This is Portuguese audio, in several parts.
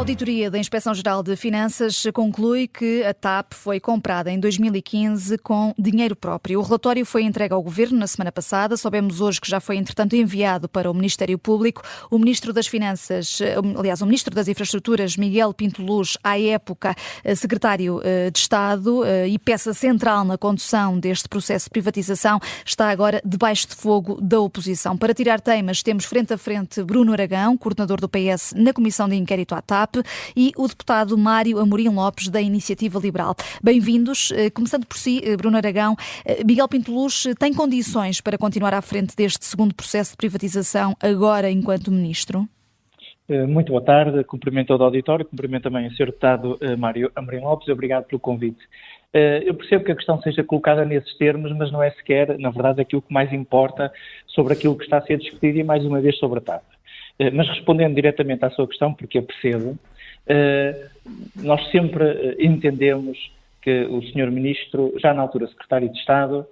auditoria da Inspeção-Geral de Finanças conclui que a TAP foi comprada em 2015 com dinheiro próprio. O relatório foi entregue ao Governo na semana passada. Soubemos hoje que já foi, entretanto, enviado para o Ministério Público. O Ministro das Finanças, aliás, o Ministro das Infraestruturas, Miguel Pinto Luz, à época Secretário de Estado e peça central na condução deste processo de privatização, está agora debaixo de fogo da oposição. Para tirar temas, temos frente a frente Bruno Aragão, coordenador do PS na Comissão de Inquérito à TAP, e o deputado Mário Amorim Lopes, da Iniciativa Liberal. Bem-vindos. Começando por si, Bruno Aragão, Miguel Pinto Luz tem condições para continuar à frente deste segundo processo de privatização agora enquanto Ministro? Muito boa tarde, cumprimento todo o auditório, cumprimento também o Sr. Deputado Mário Amorim Lopes e obrigado pelo convite. Eu percebo que a questão seja colocada nesses termos, mas não é sequer, na verdade, aquilo que mais importa sobre aquilo que está a ser discutido e mais uma vez sobre a TAP. Mas respondendo diretamente à sua questão, porque eu percebo, nós sempre entendemos que o Sr. Ministro, já na altura Secretário de Estado,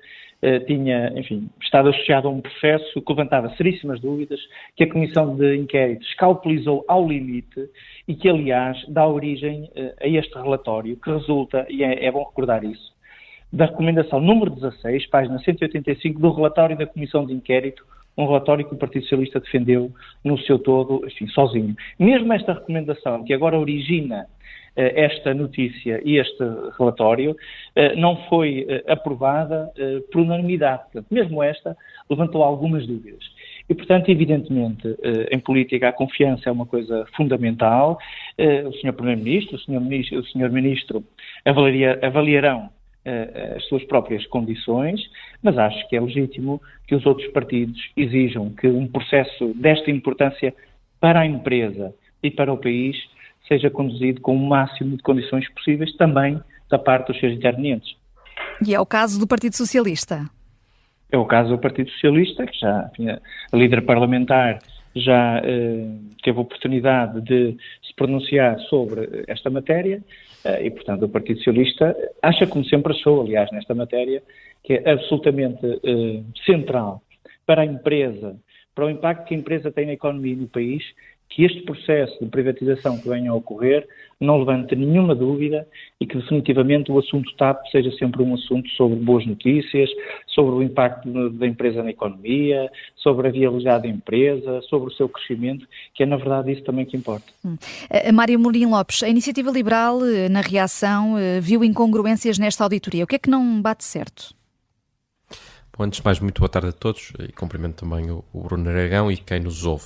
tinha, enfim, estado associado a um processo que levantava seríssimas dúvidas, que a Comissão de Inquérito escalpelizou ao limite e que, aliás, dá origem a este relatório, que resulta, e é bom recordar isso, da recomendação número 16, página 185, do relatório da Comissão de Inquérito, um relatório que o Partido Socialista defendeu no seu todo, enfim, sozinho. Mesmo esta recomendação, que agora origina esta notícia e este relatório, não foi aprovada por unanimidade. Portanto, mesmo esta levantou algumas dúvidas. E, portanto, evidentemente, em política a confiança é uma coisa fundamental. O Sr. Primeiro-Ministro, o Sr. Ministro avaliarão as suas próprias condições, mas acho que é legítimo que os outros partidos exijam que um processo desta importância para a empresa e para o país seja conduzido com o máximo de condições possíveis, também da parte dos seus intervenientes. E é o caso do Partido Socialista? É o caso do Partido Socialista, que já, enfim, a líder parlamentar já teve a oportunidade de se pronunciar sobre esta matéria e, portanto, o Partido Socialista acha, como sempre achou, aliás, nesta matéria, que é absolutamente central para a empresa, para o impacto que a empresa tem na economia e no país, que este processo de privatização que venha a ocorrer não levante nenhuma dúvida e que definitivamente o assunto TAP seja sempre um assunto sobre boas notícias, sobre o impacto da empresa na economia, sobre a viabilidade da empresa, sobre o seu crescimento, que é na verdade isso também que importa. Mário Amorim Lopes, a Iniciativa Liberal, na reação, viu incongruências nesta auditoria. O que é que não bate certo? Bom, antes de mais, muito boa tarde a todos e cumprimento também o Bruno Aragão e quem nos ouve.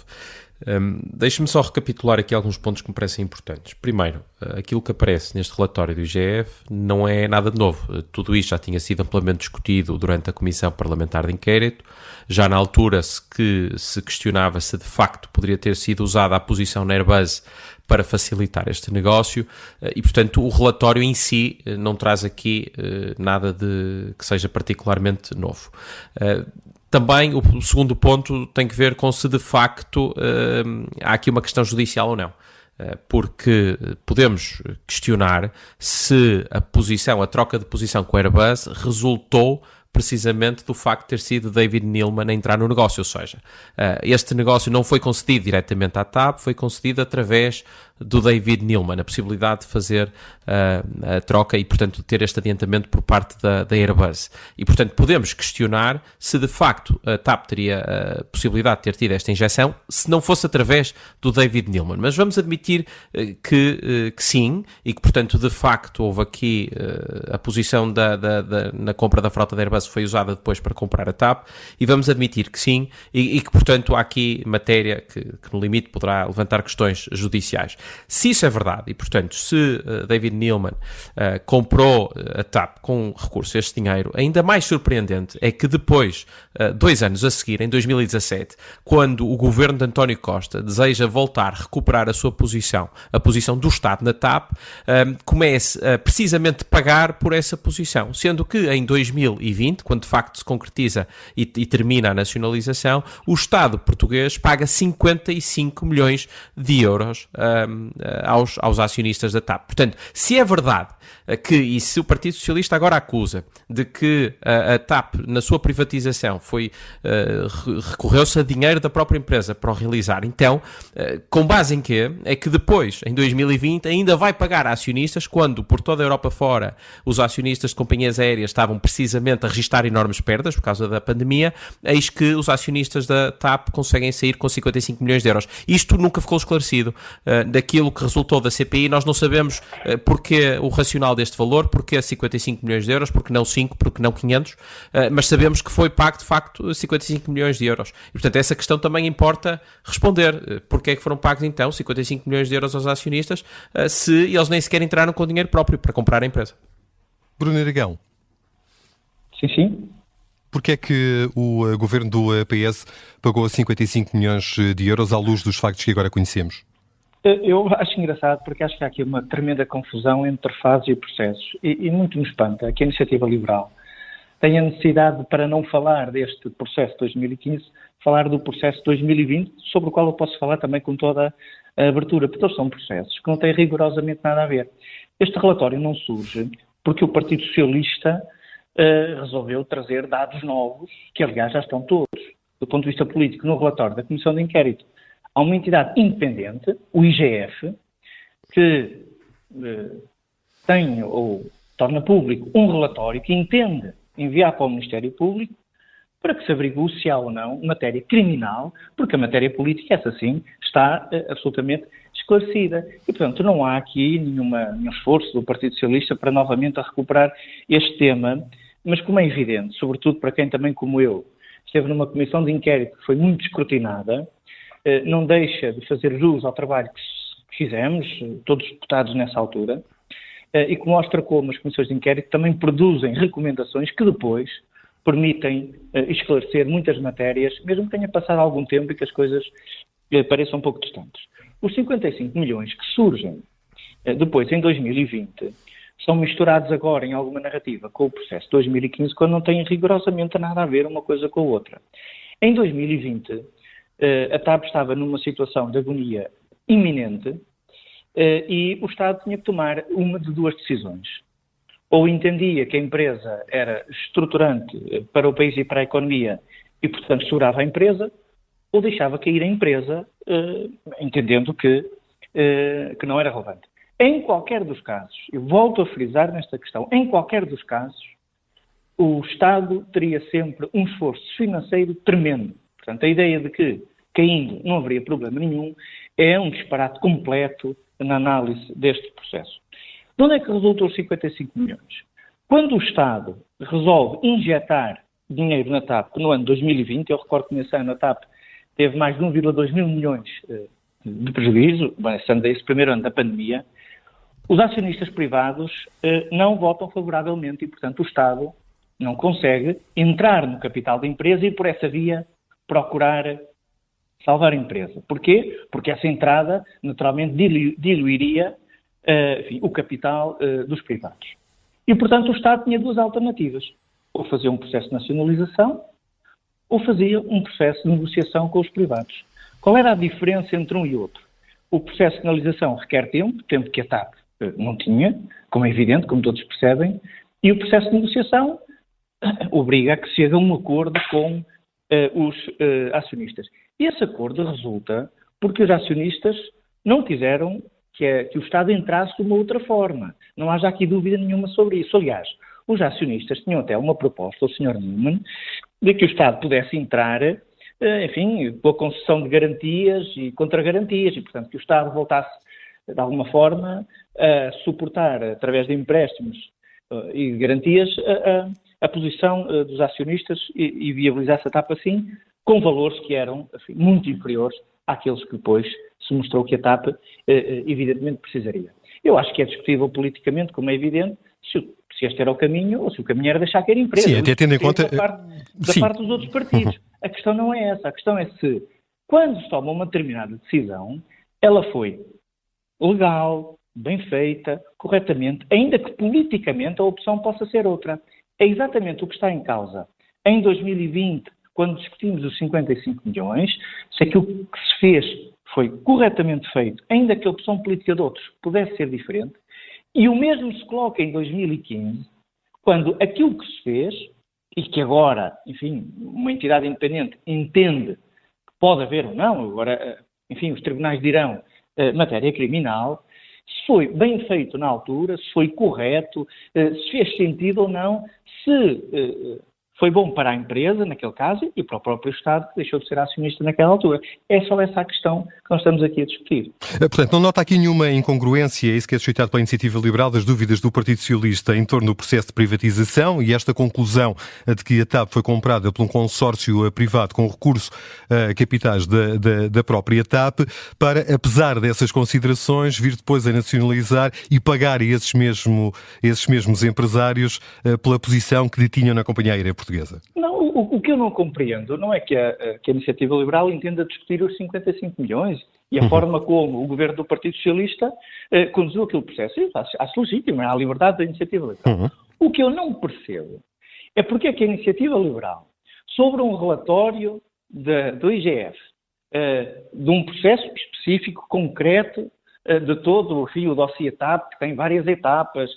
Deixe-me só recapitular aqui alguns pontos que me parecem importantes. Primeiro, aquilo que aparece neste relatório do IGF não é nada de novo. Tudo isto já tinha sido amplamente discutido durante a Comissão Parlamentar de Inquérito. Já na altura se questionava se de facto poderia ter sido usada a posição na Airbus para facilitar este negócio e, portanto, o relatório em si não traz aqui nada de que seja particularmente novo. Também o segundo ponto tem que ver com se de facto há aqui uma questão judicial ou não. Porque podemos questionar se a troca de posição com a Airbus resultou precisamente do facto de ter sido David Neeleman a entrar no negócio, ou seja, este negócio não foi concedido diretamente à TAP, foi concedido através do David Neeleman, a possibilidade de fazer a troca e, portanto, de ter este adiantamento por parte da Airbus. E, portanto, podemos questionar se, de facto, a TAP teria a possibilidade de ter tido esta injeção se não fosse através do David Neeleman. Mas vamos admitir que sim, e que, portanto, de facto, houve aqui a posição na compra da frota da Airbus foi usada depois para comprar a TAP, e vamos admitir que sim, e que, portanto, há aqui matéria que no limite poderá levantar questões judiciais. Se isso é verdade, e portanto, se David Neeleman comprou a TAP com recurso a este dinheiro, ainda mais surpreendente é que depois, 2 anos a seguir, em 2017, quando o governo de António Costa deseja voltar a recuperar a sua posição, a posição do Estado na TAP, comece a precisamente pagar por essa posição, sendo que em 2020, 2020, quando de facto se concretiza e termina a nacionalização, o Estado português paga 55 milhões de euros aos acionistas da TAP. Portanto, se é verdade e se o Partido Socialista agora acusa de que a TAP, na sua privatização, recorreu-se a dinheiro da própria empresa para o realizar, então, com base em quê? É que depois, em 2020, ainda vai pagar a acionistas, quando por toda a Europa fora os acionistas de companhias aéreas estavam precisamente a registrar enormes perdas por causa da pandemia, eis que os acionistas da TAP conseguem sair com 55 milhões de euros. Isto nunca ficou esclarecido. Daquilo que resultou da CPI, nós não sabemos porque o racional deste valor, porque 55 milhões de euros, porque não 5, porque não 500, mas sabemos que foi pago de facto 55 milhões de euros. E portanto essa questão também importa responder. Porque é que foram pagos então 55 milhões de euros aos acionistas se eles nem sequer entraram com dinheiro próprio para comprar a empresa? Bruno Aragão. Sim. Porquê é que o governo do PS pagou 55 milhões de euros à luz dos factos que agora conhecemos? Eu acho engraçado porque acho que há aqui uma tremenda confusão entre fases e processos e muito me espanta que a Iniciativa Liberal tenha necessidade, para não falar deste processo de 2015, falar do processo de 2020, sobre o qual eu posso falar também com toda a abertura, porque eles são processos que não têm rigorosamente nada a ver. Este relatório não surge porque o Partido Socialista resolveu trazer dados novos, que aliás já estão todos, do ponto de vista político, no relatório da Comissão de Inquérito. Há uma entidade independente, o IGF, que tem ou torna público um relatório que entende enviar para o Ministério Público para que se averigue se há ou não matéria criminal, porque a matéria política, essa sim, está absolutamente esclarecida. E, portanto, não há aqui nenhum esforço do Partido Socialista para novamente recuperar este tema, mas como é evidente, sobretudo para quem também, como eu, esteve numa comissão de inquérito que foi muito escrutinada, não deixa de fazer jus ao trabalho que fizemos, todos os deputados nessa altura, e que mostra como as comissões de inquérito também produzem recomendações que depois permitem esclarecer muitas matérias, mesmo que tenha passado algum tempo e que as coisas pareçam um pouco distantes. Os 55 milhões que surgem depois, em 2020, são misturados agora em alguma narrativa com o processo de 2015, quando não têm rigorosamente nada a ver uma coisa com a outra. Em 2020, a TAP estava numa situação de agonia iminente e o Estado tinha que tomar uma de duas decisões. Ou entendia que a empresa era estruturante para o país e para a economia e, portanto, segurava a empresa, ou deixava cair a empresa, entendendo que não era relevante. Em qualquer dos casos, eu volto a frisar nesta questão, em qualquer dos casos, o Estado teria sempre um esforço financeiro tremendo. Portanto, a ideia de que, caindo, não haveria problema nenhum, é um disparate completo na análise deste processo. De onde é que resultam os 55 milhões? Quando o Estado resolve injetar dinheiro na TAP no ano 2020, eu recordo que nesse ano a TAP teve mais de 1,2 mil milhões de prejuízo, sendo esse primeiro ano da pandemia, os acionistas privados não votam favoravelmente e, portanto, o Estado não consegue entrar no capital da empresa e, por essa via, procurar salvar a empresa. Porquê? Porque essa entrada, naturalmente, diluiria o capital dos privados. E, portanto, o Estado tinha duas alternativas. Ou fazia um processo de nacionalização, ou fazia um processo de negociação com os privados. Qual era a diferença entre um e outro? O processo de nacionalização requer tempo que a TAP não tinha, como é evidente, como todos percebem, e o processo de negociação obriga a que se chegue a um acordo com os acionistas. E esse acordo resulta porque os acionistas não quiseram que o Estado entrasse de uma outra forma. Não haja aqui dúvida nenhuma sobre isso. Aliás, os acionistas tinham até uma proposta, o Sr. Neumann, de que o Estado pudesse entrar, com a concessão de garantias e contra-garantias, e, portanto, que o Estado voltasse, de alguma forma, a suportar, através de empréstimos e de garantias, a posição dos acionistas e viabilizasse a TAP assim, com valores que eram muito inferiores àqueles que depois se mostrou que a TAP evidentemente precisaria. Eu acho que é discutível politicamente, como é evidente, se este era o caminho ou se o caminho era deixar cair a empresa. Sim, até tendo em conta... Da parte dos outros partidos. A questão não é essa. A questão é se, quando se toma uma determinada decisão, ela foi legal, bem feita, corretamente, ainda que politicamente a opção possa ser outra. é exatamente o que está em causa. Em 2020, quando discutimos os 55 milhões, se aquilo que se fez foi corretamente feito, ainda que a opção política de outros pudesse ser diferente, e o mesmo se coloca em 2015, quando aquilo que se fez, e que agora, enfim, uma entidade independente entende que pode haver ou não, agora, enfim, os tribunais dirão matéria criminal, se foi bem feito na altura, se foi correto, se fez sentido ou não, se foi bom para a empresa, naquele caso, e para o próprio Estado, que deixou de ser acionista naquela altura. É só essa a questão que nós estamos aqui a discutir. Portanto, não nota aqui nenhuma incongruência, é isso que é suscitado pela Iniciativa Liberal, das dúvidas do Partido Socialista em torno do processo de privatização e esta conclusão de que a TAP foi comprada por um consórcio privado com recurso a capitais da própria TAP, para, apesar dessas considerações, vir depois a nacionalizar e pagar a esses mesmos empresários pela posição que detinham na companhia aérea portuguesa. Não, o que eu não compreendo não é que a Iniciativa Liberal entenda discutir os 55 milhões e a forma como o governo do Partido Socialista conduziu aquele processo. Eu acho legítimo, é a liberdade da Iniciativa Liberal. O que eu não percebo é porque é que a Iniciativa Liberal, sobre um relatório do IGF, de um processo específico, concreto, de todo o dossiê TAP, que tem várias etapas,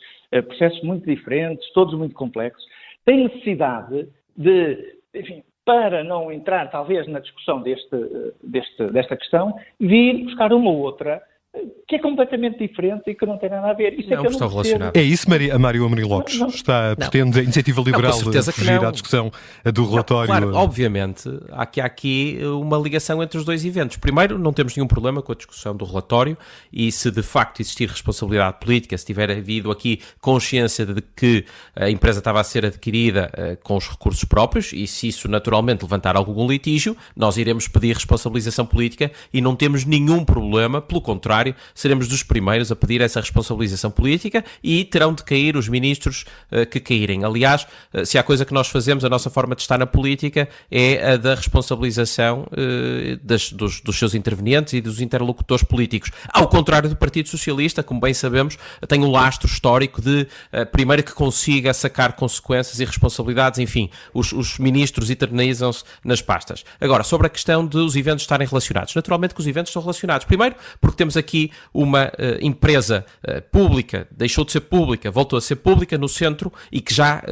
processos muito diferentes, todos muito complexos, tem necessidade de, enfim, para não entrar talvez na discussão desta questão, vir buscar uma outra que é completamente diferente e que não tem nada a ver. Isso não, é que eu não relacionado. É isso, Mário Amorim Lopes? Pretende a Iniciativa Liberal fugir à discussão do relatório? Claro, obviamente, há aqui uma ligação entre os dois eventos. Primeiro, não temos nenhum problema com a discussão do relatório e se de facto existir responsabilidade política, se tiver havido aqui consciência de que a empresa estava a ser adquirida com os recursos próprios e se isso naturalmente levantar algum litígio, nós iremos pedir responsabilização política e não temos nenhum problema, pelo contrário, seremos dos primeiros a pedir essa responsabilização política e terão de cair os ministros que caírem. Aliás, se há coisa que nós fazemos, a nossa forma de estar na política é a da responsabilização dos seus intervenientes e dos interlocutores políticos. Ao contrário do Partido Socialista, como bem sabemos, tem um lastro histórico de, primeiro que consiga sacar consequências e responsabilidades, enfim, os ministros eternizam-se nas pastas. Agora, sobre a questão dos eventos estarem relacionados. Naturalmente que os eventos estão relacionados. Primeiro, porque temos aqui uma empresa pública, deixou de ser pública, voltou a ser pública no centro e que já,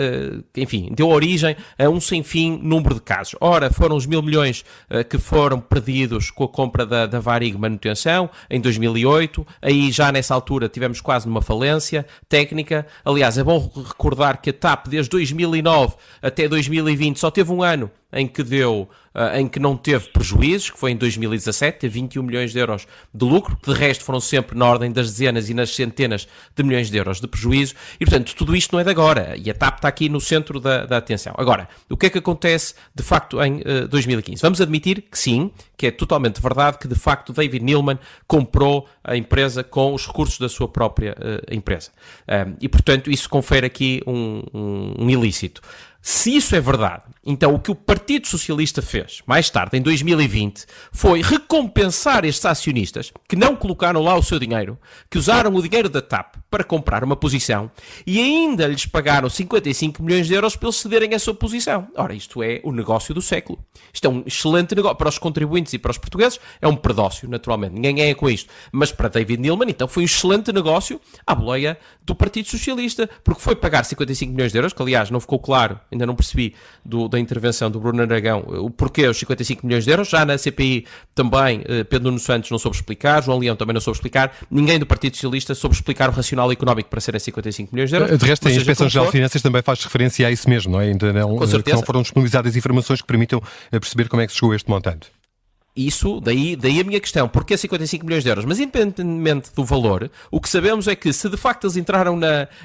enfim, deu origem a um sem fim número de casos. Ora, foram os 1.000 milhões que foram perdidos com a compra da Varig Manutenção em 2008, aí já nessa altura tivemos quase numa falência técnica. Aliás, é bom recordar que a TAP desde 2009 até 2020 só teve um ano em que não teve prejuízos, que foi em 2017, teve 21 milhões de euros de lucro, que de resto foram sempre na ordem das dezenas e nas centenas de milhões de euros de prejuízo, e portanto tudo isto não é de agora, e a TAP está aqui no centro da atenção. Agora, o que é que acontece de facto em 2015? Vamos admitir que sim, que é totalmente verdade que de facto David Neeleman comprou a empresa com os recursos da sua própria empresa, e portanto isso confere aqui um ilícito. Se isso é verdade, então o que o Partido Socialista fez, mais tarde, em 2020, foi recompensar estes acionistas que não colocaram lá o seu dinheiro, que usaram o dinheiro da TAP para comprar uma posição e ainda lhes pagaram 55 milhões de euros para eles cederem a sua posição. Ora, isto é o negócio do século. Isto é um excelente negócio para os contribuintes e para os portugueses, é um predócio, naturalmente, ninguém ganha com isto. Mas para David Neeleman, então, foi um excelente negócio à boleia do Partido Socialista, porque foi pagar 55 milhões de euros, que aliás não ficou claro, ainda não percebi da intervenção do Bruno Aragão o porquê os 55 milhões de euros. Já na CPI também Pedro Nuno Santos não soube explicar, João Leão também não soube explicar, ninguém do Partido Socialista soube explicar o racional económico para serem 55 milhões de euros. De resto, a Inspeção-Geral de Finanças também faz referência a isso mesmo, não é? Ainda não foram disponibilizadas informações que permitam perceber como é que se chegou a este montante. Isso, daí a minha questão, porquê 55 milhões de euros? Mas independentemente do valor, o que sabemos é que se de facto eles entraram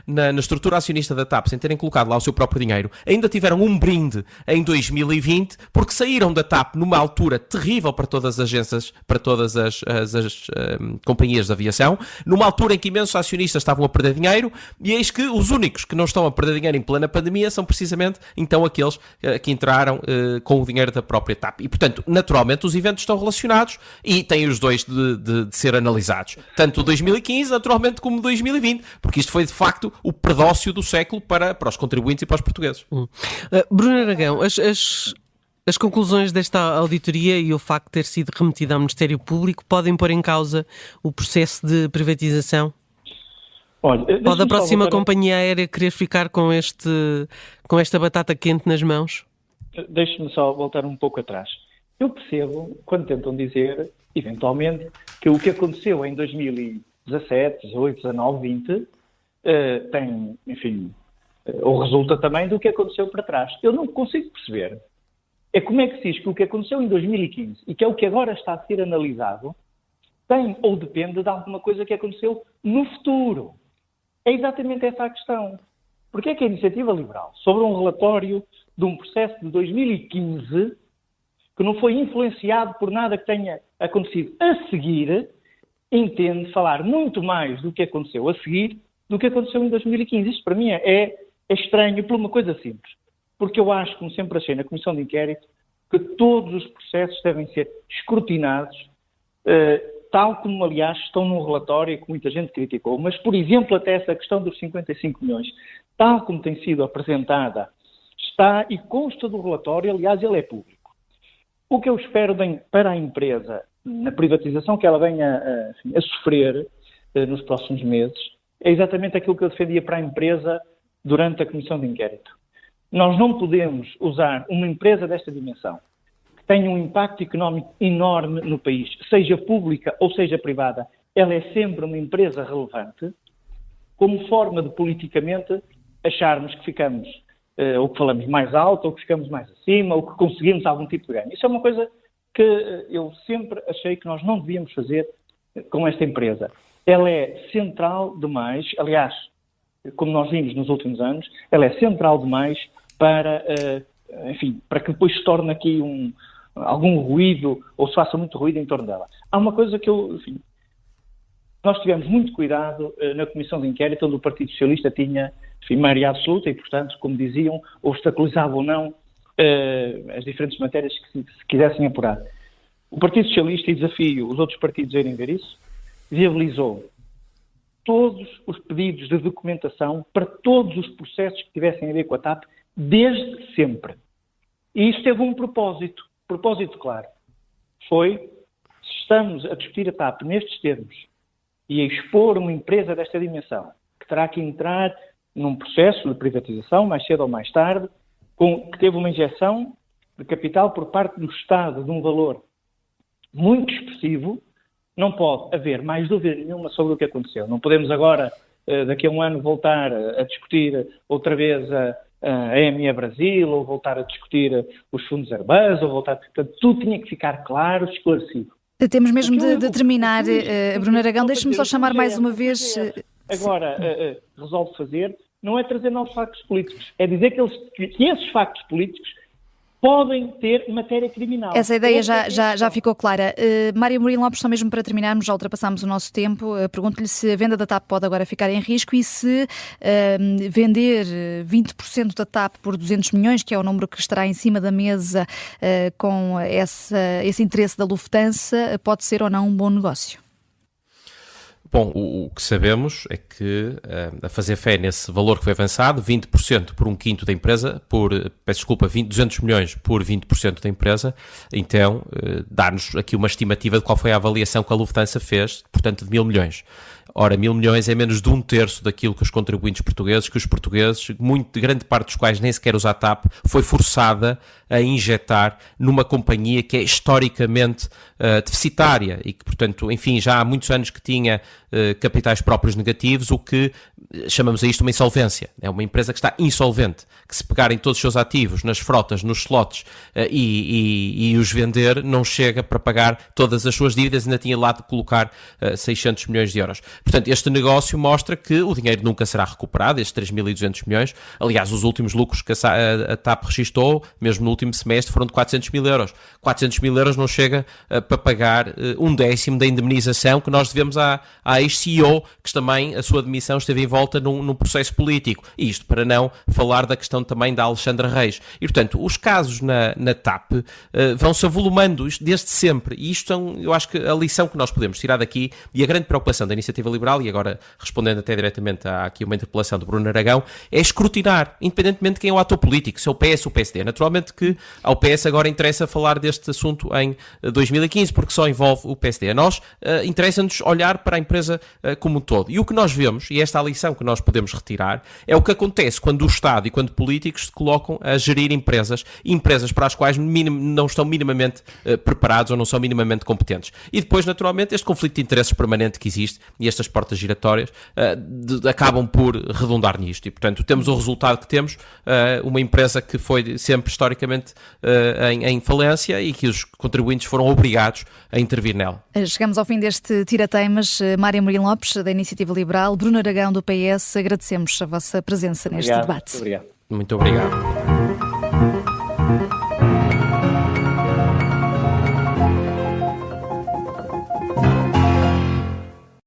na estrutura acionista da TAP sem terem colocado lá o seu próprio dinheiro, ainda tiveram um brinde em 2020, porque saíram da TAP numa altura terrível para todas as agências, para todas as companhias de aviação, numa altura em que imensos acionistas estavam a perder dinheiro, e eis que os únicos que não estão a perder dinheiro em plena pandemia são precisamente então aqueles que entraram com o dinheiro da própria TAP. E portanto, naturalmente, os eventos projetos estão relacionados e têm os dois de ser analisados. Tanto o 2015, naturalmente, como o 2020, porque isto foi, de facto, o predócio do século para os contribuintes e para os portugueses. Bruno Aragão, as conclusões desta auditoria e o facto de ter sido remetida ao Ministério Público podem pôr em causa o processo de privatização? Olha, pode a próxima companhia aérea querer ficar com esta batata quente nas mãos? Deixe-me só voltar um pouco atrás. Eu percebo quando tentam dizer, eventualmente, que o que aconteceu em 2017, 18, 19, 20 tem, enfim, ou resulta também do que aconteceu para trás. Eu não consigo perceber como é que se diz que o que aconteceu em 2015 e que é o que agora está a ser analisado tem ou depende de alguma coisa que aconteceu no futuro. É exatamente essa a questão. Porque é que a Iniciativa Liberal, sobre um relatório de um processo de 2015, que não foi influenciado por nada que tenha acontecido a seguir, entende falar muito mais do que aconteceu a seguir do que aconteceu em 2015. Isto para mim é estranho por uma coisa simples. Porque eu acho, como sempre achei na Comissão de Inquérito, que todos os processos devem ser escrutinados, tal como, aliás, estão num relatório que muita gente criticou. Mas, por exemplo, até essa questão dos 55 milhões, tal como tem sido apresentada, está e consta do relatório, aliás, ele é público. O que eu espero bem para a empresa, na privatização que ela venha a sofrer nos próximos meses, é exatamente aquilo que eu defendia para a empresa durante a Comissão de Inquérito. Nós não podemos usar uma empresa desta dimensão, que tenha um impacto económico enorme no país, seja pública ou seja privada, ela é sempre uma empresa relevante, como forma de politicamente acharmos que ficamos, ou que falamos mais alto, ou que ficamos mais acima, ou que conseguimos algum tipo de ganho. Isso é uma coisa que eu sempre achei que nós não devíamos fazer com esta empresa. Ela é central demais, aliás, como nós vimos nos últimos anos, ela é central demais para, enfim, para que depois se torne aqui algum ruído, ou se faça muito ruído em torno dela. Há uma coisa que nós tivemos muito cuidado na Comissão de Inquérito, onde o Partido Socialista tinha, enfim, maioria absoluta e, portanto, como diziam, obstaculizava ou não as diferentes matérias que se quisessem apurar. O Partido Socialista, e desafio os outros partidos a irem ver isso, viabilizou todos os pedidos de documentação para todos os processos que tivessem a ver com a TAP, desde sempre. E isso teve um propósito claro. Foi, se estamos a discutir a TAP nestes termos e a expor uma empresa desta dimensão, que terá que entrar num processo de privatização, mais cedo ou mais tarde, que teve uma injeção de capital por parte do Estado de um valor muito expressivo, não pode haver mais dúvida nenhuma sobre o que aconteceu. Não podemos agora, daqui a um ano, voltar a discutir outra vez a EME Brasil, ou voltar a discutir os fundos Airbus, ou voltar... Portanto, tudo tinha que ficar claro, esclarecido. Temos mesmo de terminar, Bruno Aragão. Deixe-me só chamar mais uma vez... Agora, resolve fazer, não é trazer novos factos políticos, é dizer que esses factos políticos podem ter matéria criminal. Essa ideia já ficou clara. Mário Amorim Lopes, só mesmo para terminarmos, já ultrapassámos o nosso tempo, pergunto-lhe se a venda da TAP pode agora ficar em risco e se vender 20% da TAP por 200 milhões, que é o número que estará em cima da mesa com esse interesse da Lufthansa, pode ser ou não um bom negócio. Bom, o que sabemos é que, a fazer fé nesse valor que foi avançado, 20% por um quinto da empresa, 200 milhões por 20% da empresa, então dá-nos aqui uma estimativa de qual foi a avaliação que a Lufthansa fez, portanto de 1.000 milhões. Ora, 1.000 milhões é menos de 1/3 daquilo que os contribuintes portugueses, grande parte dos quais nem sequer usa a TAP, foi forçada a injetar numa companhia que é historicamente deficitária e que, portanto, enfim, já há muitos anos que tinha capitais próprios negativos, o que chamamos a isto uma insolvência. É uma empresa que está insolvente, que se pegarem todos os seus ativos nas frotas, nos slots e os vender, não chega para pagar todas as suas dívidas, ainda tinha lá de colocar 600 milhões de euros. Portanto, este negócio mostra que o dinheiro nunca será recuperado, estes 3.200 milhões. Aliás, os últimos lucros que a TAP registou, mesmo no último semestre, foram de 400 mil euros. 400 mil euros não chega para pagar 1/10 da indemnização que nós devemos à ex-CEO, que também a sua demissão esteve envolta num processo político. E isto para não falar da questão também da Alexandra Reis. E, portanto, os casos na TAP vão-se avolumando desde sempre. E isto eu acho que a lição que nós podemos tirar daqui, e a grande preocupação da Iniciativa Liberal, e agora respondendo até diretamente aqui uma interpelação do Bruno Aragão, é escrutinar, independentemente de quem é o ator político, se é o PS ou o PSD. Naturalmente que ao PS agora interessa falar deste assunto em 2015, porque só envolve o PSD. A nós interessa-nos olhar para a empresa como um todo. E o que nós vemos, e esta é a lição que nós podemos retirar, é o que acontece quando o Estado e quando políticos se colocam a gerir empresas para as quais não estão minimamente preparados ou não são minimamente competentes. E depois, naturalmente, este conflito de interesses permanente que existe e estas portas giratórias acabam por redundar nisto. E, portanto, temos o resultado que temos, uma empresa que foi sempre historicamente em falência e que os contribuintes foram obrigados a intervir nela. Chegamos ao fim deste Tira-Teimas. Mário Amorim Lopes, da Iniciativa Liberal, Bruno Aragão, do PS, agradecemos a vossa presença neste debate. Obrigado. Muito obrigado.